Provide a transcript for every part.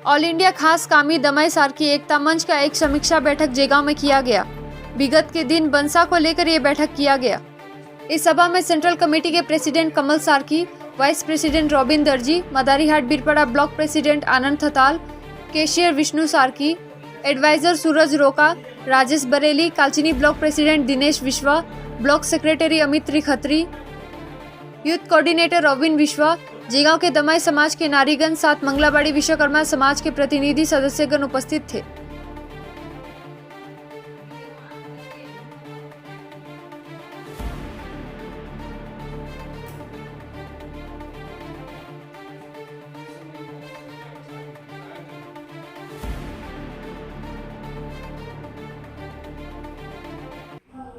All India खास कामी दमाई सार्की एकता मंच का एक समीक्षा बैठक जयगांव में किया गया। विगत के दिन बंसा को लेकर ये बैठक किया गया। इस सभा में सेंट्रल कमेटी के president Kamal Sarki, vice president Robin Darji, Madarihat Birpara block president Anand Thatal, cashier Bishnu Sarki, adviser Suraj Roka, Rajesh Bareli, Kalchini block president Dinesh Biswa, block secretary Amit Trikhatri, youth coordinator Robin Biswa, Jaigaon के दमाई समाज के नारीगण साथ मंगलाबाड़ी विश्वकर्मा समाज के प्रतिनिधि सदस्यगण उपस्थित थे।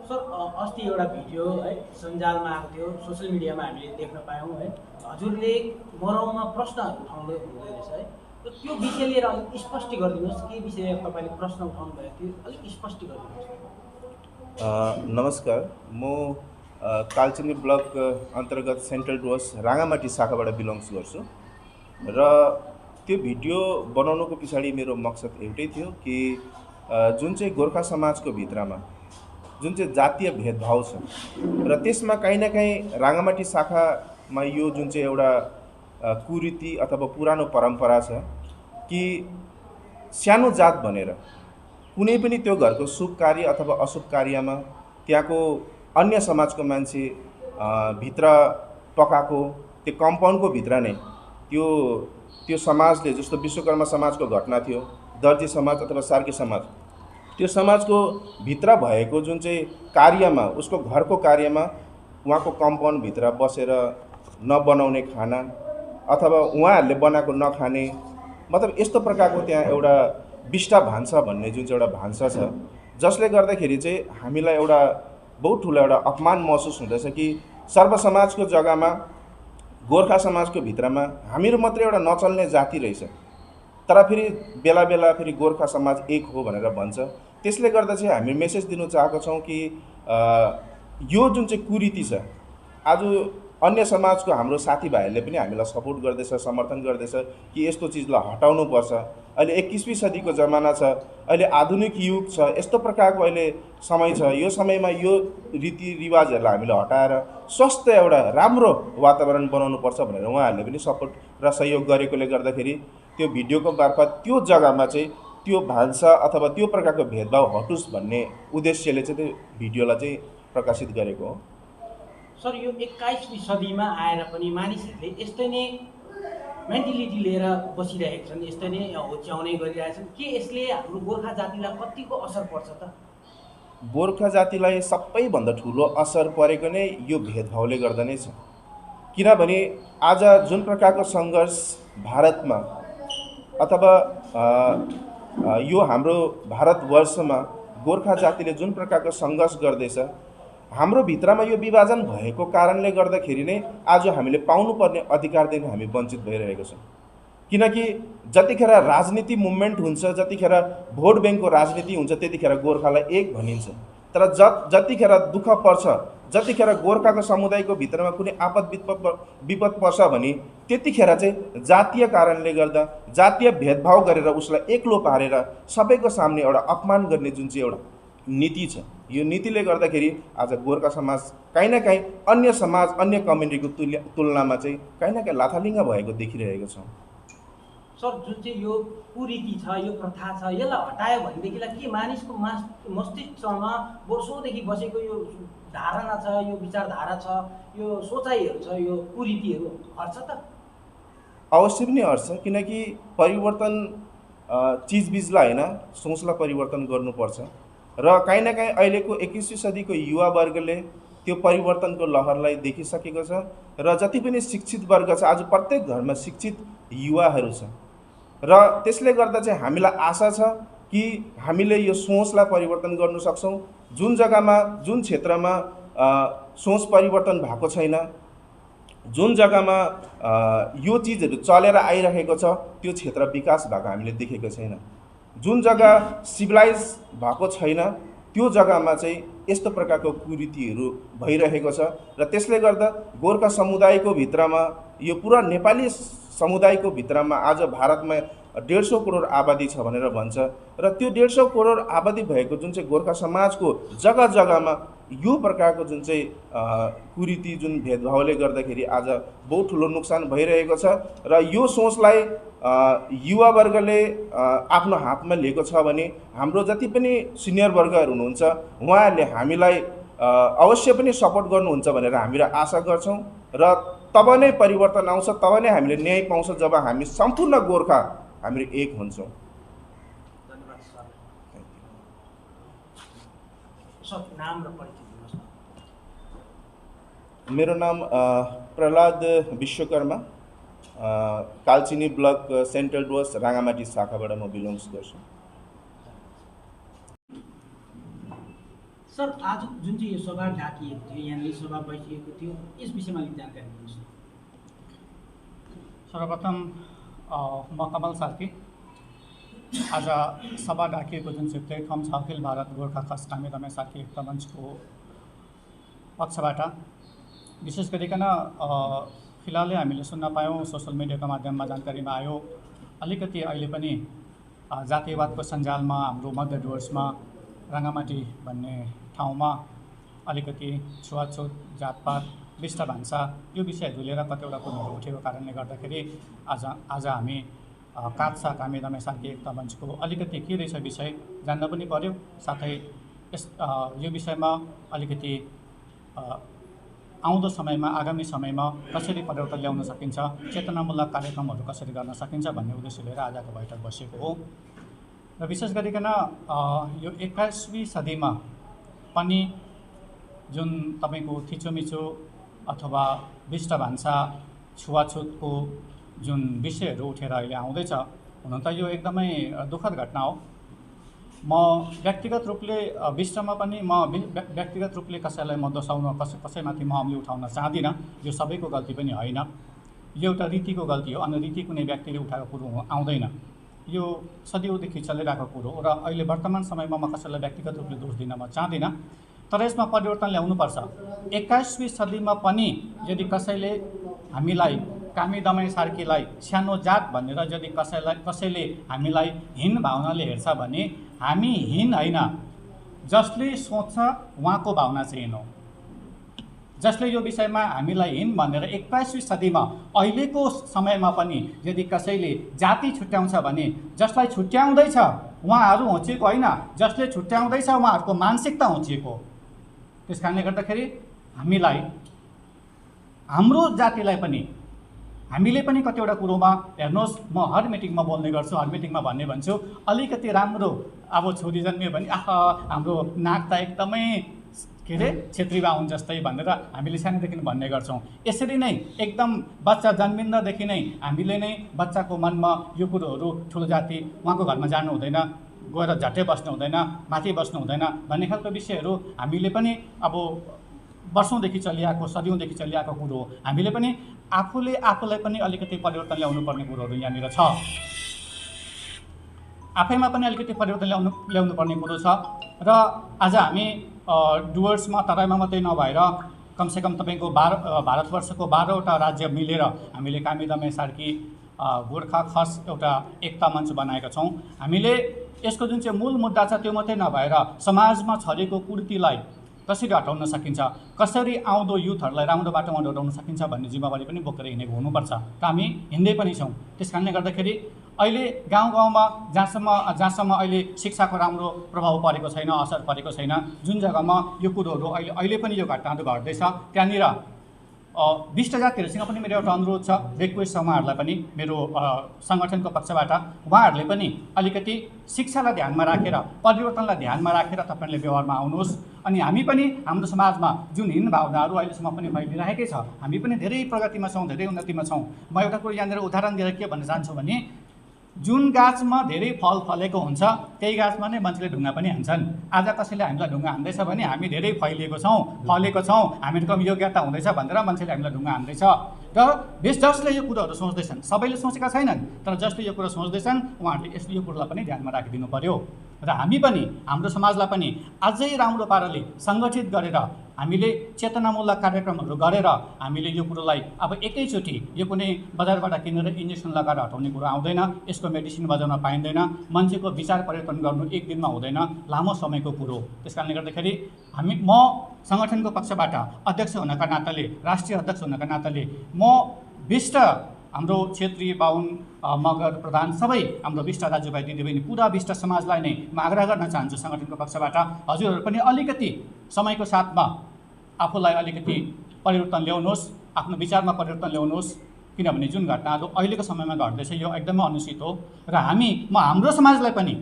सर अस्ति एउटा भिडियो है सञ्जालमा आएको थियो, सोसियल मिडियामा हामीले देख्न पायौँ है, हजुरले मरौमा प्रश्नहरू उठाउँदै हुनुहुँदै रहेछ है। र त्यो विषय लिएर अलिक स्पष्ट गरिदिनुहोस्, के विषय तपाईँले प्रश्न उठाउनु भएको थियो, अलिक स्पष्ट गरिदिनुहोस्। नमस्कार, म कालचिनी ब्लक अन्तर्गत सेन्ट्रल डुवर्स राङ्गामाटी शाखाबाट बिलोङ्स गर्छु र त्यो भिडियो बनाउनुको पछाडि मेरो मकसद एउटै थियो कि जुन चाहिँ गोर्खा समाजको भित्रमा जुन चाहिँ जातीय भेदभाव छ र त्यसमा कहीँ न कहीँ राङ्गामाटी शाखामा यो जुन चाहिँ एउटा कुरीति अथवा पुरानो परम्परा छ कि सानो जात भनेर कुनै पनि त्यो घरको शुभ कार्य अथवा अशुभ कार्यमा त्यहाँको अन्य समाजको मान्छे भित्र पकाएको त्यो कम्पाउन्डको भित्र नै त्यो समाजले, जस्तो विश्वकर्मा समाजको घटना थियो, दर्जी समाज अथवा सार्की समाज, त्यो समाजको भित्र भएको जुन चाहिँ कार्यमा, उसको घरको कार्यमा उहाँको कम्पाउन्डभित्र बसेर नबनाउने खाना अथवा उहाँहरूले बनाएको नखाने, मतलब यस्तो प्रकारको त्यहाँ एउटा विष्टा भान्सा भन्ने जुन चाहिँ एउटा भान्सा छ, जसले गर्दाखेरि चाहिँ हामीलाई एउटा बहुत ठुलो एउटा अपमान महसुस हुँदैछ कि सर्वसमाजको जग्गामा गोर्खा समाजको भित्रमा हामीहरू मात्रै एउटा नचल्ने जाति रहेछ, तर फेरि बेला बेला फेरि गोर्खा समाज एक हो भनेर भन्छ। त्यसले गर्दा चाहिँ हामी मेसेज दिनु चाहेको छौँ कि यो जुन चाहिँ कुरीति छ, आज अन्य समाजको हाम्रो साथीभाइहरूले पनि हामीलाई सपोर्ट गर्दैछ, समर्थन गर्दैछ कि यस्तो चिजलाई हटाउनुपर्छ। अहिले 21वीं सदीको जमाना छ, अहिले आधुनिक युग छ, यस्तो प्रकारको अहिले समय छ। यो समयमा यो रीतिरिवाजहरूलाई हामीले हटाएर स्वस्थ एउटा राम्रो वातावरण बनाउनुपर्छ भनेर उहाँहरूले पनि सपोर्ट र सहयोग गरेकोले गर्दाखेरि त्यो भिडियोको मार्फत त्यो जग्गामा चाहिँ त्यो भान्सा अथवा त्यो प्रकारको भेदभाव हटोस् भन्ने उद्देश्यले चाहिँ त्यो भिडियोलाई चाहिँ प्रकाशित गरेको हो। सर, यो 21वीं सदीमा आएर पनि मानिसहरूले यस्तै नै मेन्टालिटी लिएर बसिरहेका छन्, यस्तै नै होच्याउने गरिरहेछन्। के यसले हाम्रो गोर्खा जातिलाई कतिको असर पर्छ त? गोर्खा जातिलाई सबैभन्दा ठुलो असर परेको नै यो भेदभावले गर्दा नै छ। किनभने आज जुन प्रकारको सङ्घर्ष भारतमा अथवा यो हाम्रो भारतवर्षमा गोर्खा जातिले जुन प्रकारको सङ्घर्ष गर्दैछ, हाम्रो भित्रमा यो विभाजन भएको कारणले गर्दाखेरि नै आज हामीले पाउनुपर्ने अधिकारदेखि हामी वञ्चित भइरहेको छौँ। किनकि जतिखेर राजनीति मुभमेन्ट हुन्छ, जतिखेर भोट ब्याङ्कको राजनीति हुन्छ, त्यतिखेर गोर्खालाई एक भनिन्छ। तर जतिखेर दुःख पर्छ, जतिखेर गोर्खाको समुदायको भित्रमा कुनै आपद विपद पर्छ भने त्यतिखेर चाहिँ जातीय कारणले गर्दा जातीय भेदभाव गरेर उसलाई एक्लो पारेर सबैको सामने एउटा अपमान गर्ने जुन चाहिँ एउटा नीति छ, यो नीतिले गर्दाखेरि आज गोर्खा समाज कहीँ न कहीँ अन्य समाज, अन्य कम्युनिटीको तुलनामा चाहिँ कहीँ न कहीँ लाथालिङ्ग भएको देखिरहेको छौँ। सर, जुन चाहिँ यो कुरीति छ, यो प्रथा छ, यसलाई हटायो भनेदेखिलाई के मानिसको मस्तिष्कमा वर्षौँदेखि बसेको यो धारणा छ, यो विचारधारा छ, यो सोचाइहरू छ, यो कुरीतिहरू हट्छ त? अवश्य पनि हट्छ। किनकि परिवर्तन चिजबिजलाई होइन, सोचलाई परिवर्तन गर्नुपर्छ र कहीँ न कहीँ अहिलेको 21वीं सदीको युवा वर्गले त्यो परिवर्तनको लहरलाई देखिसकेको छ र जति पनि शिक्षित वर्ग छ, आज प्रत्येक घरमा शिक्षित युवाहरू छ र त्यसले गर्दा चाहिँ हामीलाई आशा छ कि हामीले यो सोचलाई परिवर्तन गर्न सक्छौँ। जुन जग्गामा, जुन क्षेत्रमा सोच परिवर्तन भएको छैन, जुन जग्गामा यो चिजहरू चलेर आइरहेको छ, त्यो क्षेत्र विकास भएको हामीले देखेको छैन। जुन जग्गा सिभिलाइज भएको छैन, त्यो जग्गामा चाहिँ यस्तो प्रकारको कुरीतिहरू भइरहेको छ र त्यसले गर्दा गोर्खा समुदायको भित्रमा यो पुरा नेपाली समुदायको भित्रमा आज भारतमा 150 करोड आबादी छ भनेर भन्छ र त्यो 150 करोड आबादी भएको जुन चाहिँ गोर्खा समाजको जग्गा जग्गामा यो प्रकारको जुन चाहिँ कुरीति जुन भेदभावले गर्दाखेरि आज बहुत ठुलो नोक्सान भइरहेको छ र यो सोचलाई युवा वर्गले आफ्नो हातमा लिएको छ भने हाम्रो जति पनि सिनियर वर्गहरू हुनुहुन्छ उहाँहरूले हामीलाई अवश्य पनि सपोर्ट गर्नुहुन्छ भनेर हामीले आशा गर्छौँ र तब नै परिवर्तन आउँछ, तब नै हामीले न्याय पाउँछ जब हामी सम्पूर्ण गोर्खा हामी एक हुन्छौँ। धन्यवाद सर। सर नाम र परिचय दिनुहोस् न। मेरो नाम प्रहलाद विश्वकर्मा, कालचिनी ब्लक सेन्ट्रल डुवर्स राङ्गामाटी शाखाबाट म बिलोङ्स गर्छु। सर आज जुन चाहिँ यो सभा डाकिएको थियो, यहाँनिर सभा बसिएको थियो, यस विषयमा अलिक जानकारी दिनुहोस् न। सर्वप्रथम म कमल सार्की, आज सभा डाकिएको जुन चाहिँ प्लेटफर्म छ अखिल भारत गोर्खा खस कामी दमाई सार्की एकता मञ्चको पक्षबाट विशेष गरिकन फिलहालै हामीले सुन्न पायौँ, सोसल मिडियाको माध्यममा जानकारीमा आयो, अलिकति अहिले पनि जातिवादको सञ्जालमा हाम्रो मध्य डुवर्समा राङ्गामाटी भन्ने ठाउँमा अलिकति छुवाछुत, जातपात, विष्ट भान्सा यो विषयहरू लिएर कतिवटा कुराहरू उठेको कारणले गर्दाखेरि आज हामी कात्सा कामी दमाई सार्की एकता मञ्चको अलिकति के रहेछ विषय जान्न पनि पर्यो, साथै यो विषयमा अलिकति आउँदो समयमा आगामी समयमा कसरी परिवर्तन ल्याउन सकिन्छ, चेतनामूलक कार्यक्रमहरू कसरी गर्न सकिन्छ भन्ने उद्देश्य लिएर आजको बैठक बसेको हो। र विशेष गरिकन यो 21वीं सदीमा पनि जुन तपाईँको थिचोमिचो अथवा विष्ट भान्सा छुवाछुतको जुन विषयहरू उठेर अहिले आउँदैछ, हुन त यो एकदमै दुःखद घटना हो। म व्यक्तिगत रूपले विष्टमा पनि म व्यक्तिगत रूपले कसैलाई म दोषाउन कसैमाथि म अम्ली उठाउन चाहदिनँ, यो सबैको गल्ती पनि होइन, यो एउटा रीतिको गल्ती हो, अनि रीति कुनै व्यक्तिले उठाएको कुरो आउँदैन, यो सदियौँदेखि चलिरहेको कुरो हो र अहिले वर्तमान समयमा म कसैलाई व्यक्तिगत रूपले दोष दिन म चाहदिनँ, तर यसमा परिवर्तन ल्याउनुपर्छ। 21वीं सदीमा पनि यदि कसैले हामीलाई कामी दमाई सार्कीलाई सानो जात भनेर यदि कसैले हामीलाई हीन भावनाले हेर्छ भने हामी हीन होइन, जसले सोच्छ उहाँको भावना चाहिँ हीन हो। जसले यो विषयमा हामीलाई हीन भनेर 21वीं सदीमा अहिलेको समयमा पनि यदि कसैले जाति छुट्याउँछ भने जसलाई छुट्याउँदैछ उहाँहरू होचिएको होइन, जसले छुट्याउँदैछ उहाँहरूको मानसिकता होचिएको। त्यस कारणले गर्दाखेरि हामीलाई हाम्रो जातिलाई पनि हामीले पनि कतिवटा कुरोमा हेर्नुहोस्, म हर मिटिङमा बोल्ने गर्छु, हर मिटिङमा भन्छु अलिकति राम्रो अब छोरी जन्मियो भने हाम्रो नाक त एकदमै के अरे छेत्री बाहुन जस्तै भनेर हामीले सानोदेखि भन्ने गर्छौँ। यसरी नै एकदम बच्चा जन्मिँदादेखि नै हामीले नै बच्चाको मनमा यो कुरोहरू ठुलो जाति उहाँको घरमा जानु हुँदैन, गएर झट्टै बस्नु हुँदैन, माथि बस्नु हुँदैन भन्ने खालको विषयहरू हामीले पनि अब वर्षौँदेखि चलिआएको, सदियौँदेखि चलिआएको कुरो हो। हामीले पनि आफूलाई पनि अलिकति परिवर्तन ल्याउनु पर्ने कुरोहरू यहाँनिर छ, आफैमा पनि अलिकति परिवर्तन ल्याउनु पर्ने कुरो छ। र आज हामी डुवर्समा तराईमा मात्रै नभएर कमसेकम तपाईँको भारतवर्षको 12वटा राज्य मिलेर हामीले कामी दमाई सार्की गोर्खा खस एउटा एकता मञ्च बनाएका छौँ। हामीले यसको जुन चाहिँ मूल मुद्दा छ त्यो मात्रै नभएर समाजमा छरेको कुरीतिलाई कसरी हटाउन सकिन्छ, कसरी आउँदो युथहरूलाई राम्रो बाटोमा डोराउन सकिन्छ भन्ने जिम्मेवारी पनि बोकेर हिँडेको हुनुपर्छ र हामी हिँड्दै पनि छौँ। त्यस कारणले गर्दाखेरि अहिले गाउँमा जहाँसम्म अहिले शिक्षाको राम्रो प्रभाव परेको छैन, असर परेको छैन, जुन जग्गामा यो कुरोहरू अहिले पनि यो घटनाहरू घट्दैछ त्यहाँनिर विष्ट जातिहरूसँग पनि मेरो एउटा अनुरोध छ, रिक्वेस्ट छ उहाँहरूलाई पनि मेरो सङ्गठनको पक्षबाट, उहाँहरूले पनि अलिकति शिक्षालाई ध्यानमा राखेर परिवर्तनलाई ध्यानमा राखेर तपाईँहरूले व्यवहारमा आउनुहोस्। अनि हामी पनि हाम्रो समाजमा जुन हीन भावनाहरू अहिलेसम्म पनि फैलिरहेकै छ, हामी पनि धेरै प्रगतिमा छौँ, धेरै उन्नतिमा छौँ। म एउटा कुरो यहाँनिर उदाहरण दिएर के भन्न चाहन्छु भने जुन गाछमा धेरै फल फलेको हुन्छ त्यही गाछमा नै मान्छेले ढुङ्गा पनि हान्छन्। आज कसैले हामीलाई ढुङ्गा हान्दैछ भने हामी धेरै फैलिएको छौँ, फलेको छौँ, हामीहरूको योग्यता हुँदैछ भनेर मान्छेले हामीलाई ढुङ्गा हान्दैछ। र जसले यो कुरोहरू सोच्दैछन्, सबैले सोचेका छैनन्, तर जसले यो कुरो सोच्दैछन् उहाँहरूले यो कुरोलाई पनि ध्यानमा राखिदिनु पर्यो। र हामी पनि हाम्रो समाजलाई पनि अझै राम्रो पाराले सङ्गठित गरेर हामीले चेतनामूलक कार्यक्रमहरू गरेर हामीले यो कुरोलाई अब एकैचोटि यो कुनै बजारबाट किनेर इन्जेक्सन लगाएर हटाउने कुरो आउँदैन। यसको मेडिसिन बजाउन पाइँदैन। मान्छेको विचार परिवर्तन गर्नु एक दिनमा हुँदैन, लामो समयको कुरो। त्यस कारणले गर्दाखेरि म सङ्गठनको पक्षबाट अध्यक्ष हुनका नाताले, राष्ट्रिय अध्यक्ष हुनका नाताले म विष्ट हाम्रो क्षेत्रीय बाहुन मगर प्रधान सबै हाम्रो विष्ट दाजुभाइ दिदीबहिनी पुरा विष्ट समाजलाई नै म आग्रह गर्न चाहन्छु सङ्गठनको पक्षबाट, हजुरहरू पनि अलिकति समयको साथमा आफूलाई अलिकति परिवर्तन ल्याउनुहोस्, आफ्नो विचारमा परिवर्तन ल्याउनुहोस्। किनभने जुन घटनाहरू अहिलेको समयमा घट्दैछ यो एकदमै अनुचित हो र म हाम्रो समाजलाई पनि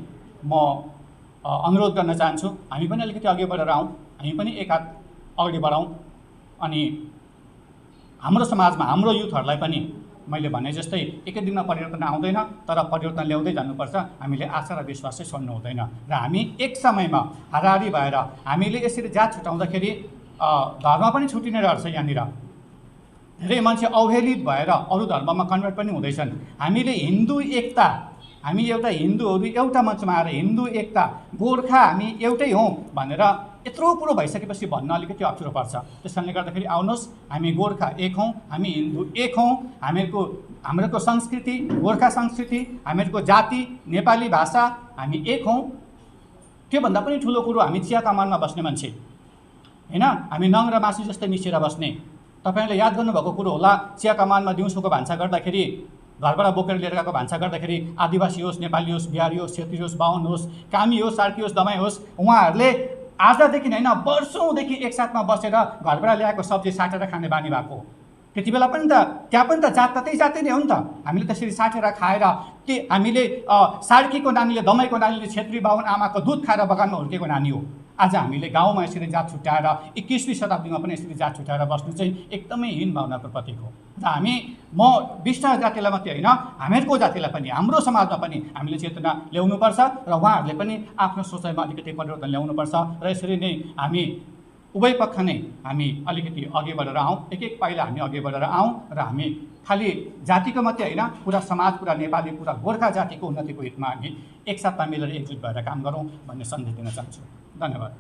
म अनुरोध गर्न चाहन्छु, हामी पनि अलिकति अघि बढेर आउँ, हामी पनि एक हात अगाडि बढाउँ अनि हाम्रो समाजमा हाम्रो युथहरूलाई पनि मैले भने जस्तै एकै दिनमा परिवर्तन आउँदैन, तर परिवर्तन ल्याउँदै जानुपर्छ। हामीले आशा र विश्वास चाहिँ छोड्नु हुँदैन र हामी एक समयमा हाराहारी भएर हामीले यसरी जात छुटाउँदाखेरि धर्म पनि छुटिने रहेछ। यहाँनिर धेरै मान्छे अवहेलित भएर अरू धर्ममा कन्भर्ट पनि हुँदैछन्। हामीले हिन्दू एकता, हामी एउटा हिन्दूहरू एउटा मञ्चमा आएर हिन्दू एकता, गोर्खा हामी एउटै हौँ भनेर यत्रो कुरो भइसकेपछि भन्न अलिकति अप्ठ्यारो पर्छ। त्यस कारणले गर्दाखेरि आउनुहोस्, हामी गोर्खा एक हौँ, हामी हिन्दू एक हौँ, हामीहरूको संस्कृति गोर्खा संस्कृति, हामीहरूको जाति नेपाली भाषा, हामी एक हौँ। त्योभन्दा पनि ठुलो कुरो हामी चिया कमानमा बस्ने मान्छे होइन, हामी नङ र मासु जस्तै मिसिएर बस्ने। तपाईँहरूले याद गर्नुभएको कुरो होला, चिया कमानमा दिउँसोको भान्सा गर्दाखेरि घरबाट बोकेर लिएर गएको भान्सा गर्दाखेरि आदिवासी होस्, नेपाली होस्, बिहारी होस्, छेत्री होस्, बाहुन होस्, कामी होस्, सार्की होस्, दमाई होस्, उहाँहरूले आजदेखि होइन वर्षौँदेखि एकसाथमा बसेर घरबाट ल्याएको सब्जी साटेर खाने बानी भएको। त्यति बेला पनि त त्यहाँ पनि त जात त्यही जातै नै हो नि त। हामीले त्यसरी साटेर खाएर हामीले सार्कीको नानीले, दमाईको नानीले छेत्री बाहुन आमाको दुध खाएर बगानमा हुर्केको नानी हो। आज हामीले गाउँमा यसरी जात छुट्याएर 21वीं शताब्दीमा पनि यसरी जात छुट्याएर बस्नु चाहिँ एकदमै हीन भावनाको प्रतीक हो। र म विष्ट जातिलाई मात्रै होइन, हामीहरूको जातिलाई पनि, हाम्रो समाजमा पनि हामीले चेतना ल्याउनुपर्छ र उहाँहरूले पनि आफ्नो सोचाइमा अलिकति परिवर्तन ल्याउनुपर्छ। र यसरी नै हामी उभय पक्ष नै हामी अलिकति अघि बढेर आउँ, एक एक पाइला हामी अघि बढेर आउँ र हामी खालि जातिको मात्रै होइन, पुरा समाज, पुरा नेपाली, पुरा गोर्खा जातिको उन्नतिको हितमा हामी एकसाथमा मिलेर एकजुट भएर काम गरौँ भन्ने सन्देश दिन चाहन्छु। धन्यवाद।